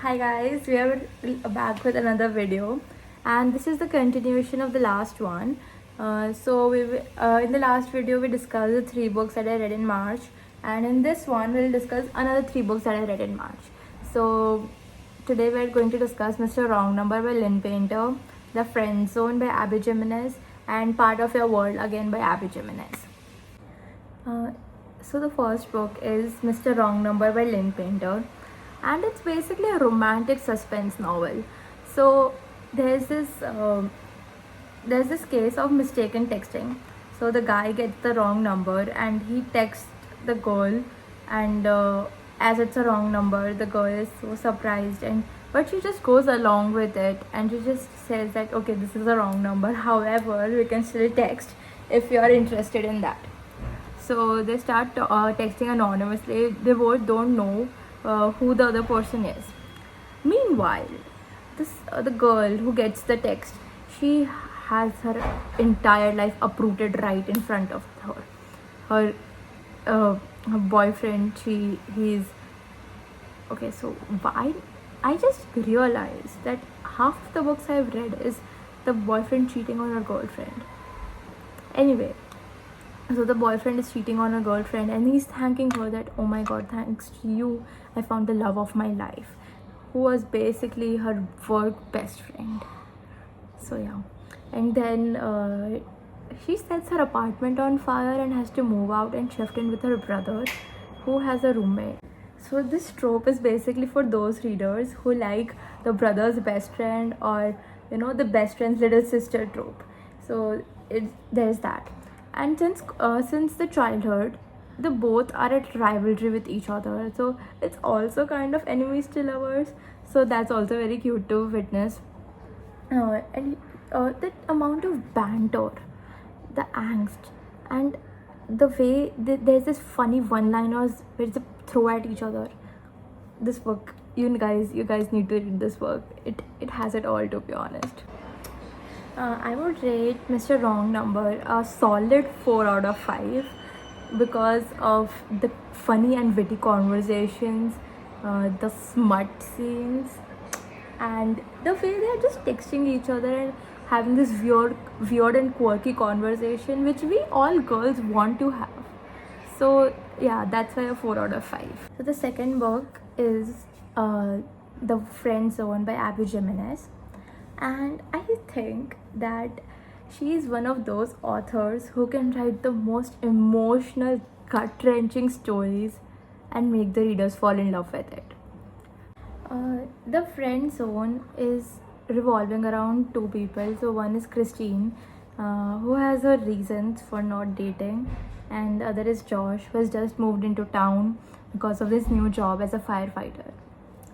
Hi guys, we are back with another video, and this is the continuation of the last one. In the last video we discussed the 3 books that I read in March, and in this one we'll discuss another 3 books that I read in March. So today we're going to discuss Mr. Wrong Number by Lynn Painter, The Friend Zone by Abby Jimenez, and Part of Your World again by Abby Jimenez. So the first book is Mr. Wrong Number by Lynn Painter, and it's basically a romantic suspense novel. So there's this case of mistaken texting. So the guy gets the wrong number and he texts the girl, and as it's a wrong number, the girl is so surprised, and but she just goes along with it and she just says that okay, this is a wrong number, however we can still text if you are interested in that. So they start texting anonymously. They both don't know who the other person is. Meanwhile, the girl who gets the text, she has her entire life uprooted right in front of her. Her boyfriend, he's okay. So why? I just realized that half of the books I've read is the boyfriend cheating on her girlfriend. Anyway, so the boyfriend is cheating on her girlfriend and he's thanking her that, oh my god, thanks to you I found the love of my life, who was basically her work best friend. So yeah, and then she sets her apartment on fire and has to move out and shift in with her brother, who has a roommate. So this trope is basically for those readers who like the brother's best friend, or the best friend's little sister trope. So there's that. And since the childhood, the both are at rivalry with each other, so it's also kind of enemies to lovers. So that's also very cute to witness. And that amount of banter, the angst, and the way there's this funny one-liners where they throw at each other. This book, you guys need to read this book. It has it all, to be honest. I would rate Mr. Wrong Number a solid 4 out of 5 because of the funny and witty conversations, the smut scenes, and the way they're just texting each other and having this weird and quirky conversation which we all girls want to have. So yeah, that's why a 4 out of 5. So the second book is The Friend Zone by Abby Jimenez, and I think that she is one of those authors who can write the most emotional, gut-wrenching stories and make the readers fall in love with it. The Friend Zone is revolving around 2 people. So one is Christine, who has her reasons for not dating, and the other is Josh, who has just moved into town because of this new job as a firefighter.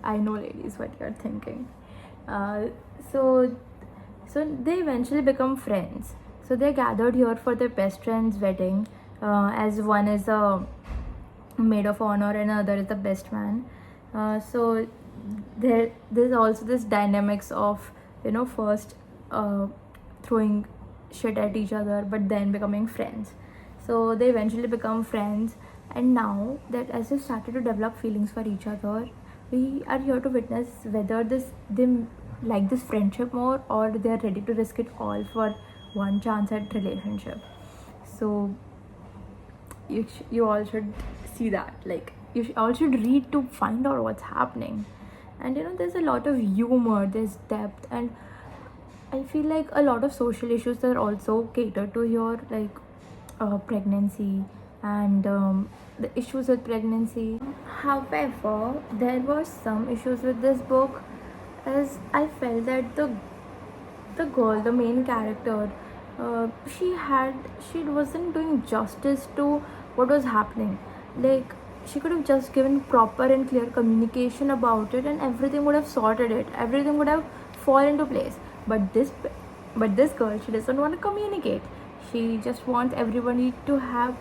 I know, ladies, what you're thinking. So they eventually become friends. So they're gathered here for their best friend's wedding, as one is a maid of honor and another is the best man. So there's also this dynamics of first throwing shit at each other but then becoming friends. So they eventually become friends, and now that as they started to develop feelings for each other, we are here to witness whether they like this friendship more, or they are ready to risk it all for one chance at relationship. So you all should see that. Like, all should read to find out what's happening. And there's a lot of humor, there's depth, and I feel like a lot of social issues are also catered to here, like pregnancy and the issues with pregnancy. However, there were some issues with this book, as I felt that the girl, the main character, she wasn't doing justice to what was happening. Like, she could have just given proper and clear communication about it, and everything would have sorted it. Everything would have fallen into place. But this girl, she doesn't want to communicate. She just wants everybody to have.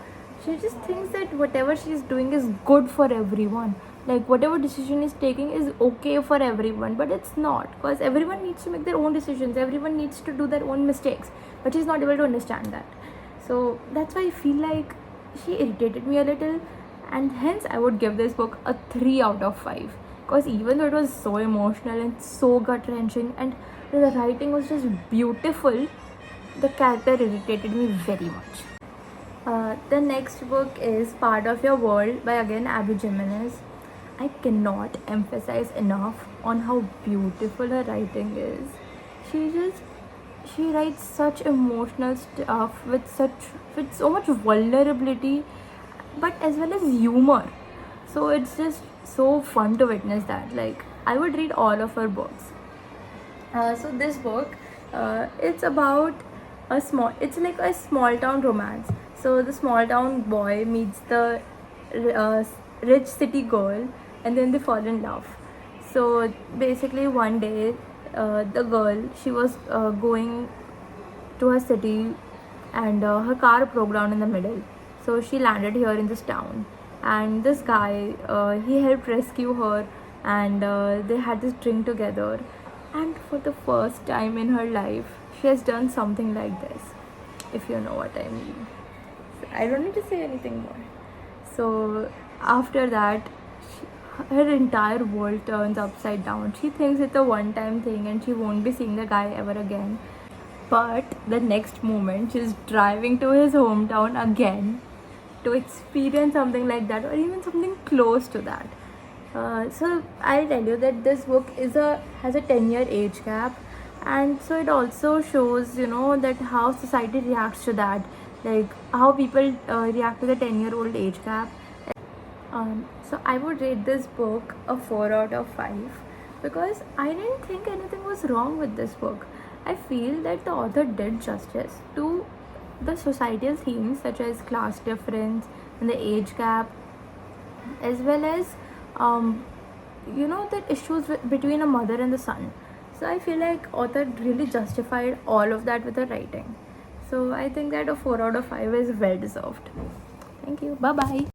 She just thinks that whatever she's doing is good for everyone. Like, whatever decision is taking is okay for everyone, but it's not, because everyone needs to make their own decisions. Everyone needs to do their own mistakes, but she's not able to understand that. So that's why I feel like she irritated me a little, and hence I would give this book a 3 out of 5. because even though it was so emotional and so gut wrenching and the writing was just beautiful, the character irritated me very much. The next book is Part of Your World by again Abby Jimenez. I cannot emphasize enough on how beautiful her writing is. She just she writes such emotional stuff with so much vulnerability, but as well as humor. So it's just so fun to witness that. Like, I would read all of her books. So this book, it's about it's like a small town romance. So the small town boy meets the uh, rich city girl, and then they fall in love. So basically one day, the girl, she was going to her city, and her car broke down in the middle, so she landed here in this town, and this guy, he helped rescue her, and they had this drink together, and for the first time in her life she has done something like this, if you know what I mean. So I don't need to say anything more. So after that, her entire world turns upside down. She thinks it's a one time thing and she won't be seeing the guy ever again. But the next moment, she's driving to his hometown again to experience something like that, or even something close to that. So I'll tell you that this book has a 10-year age gap, and so it also shows, that how society reacts to that, like how people react to the 10-year-old age gap. So I would rate this book a 4 out of 5 because I didn't think anything was wrong with this book. I feel that the author did justice to the societal themes such as class difference and the age gap, as well as the issues between a mother and the son. So I feel like author really justified all of that with her writing. So I think that a 4 out of 5 is well deserved. Thank you. Bye bye.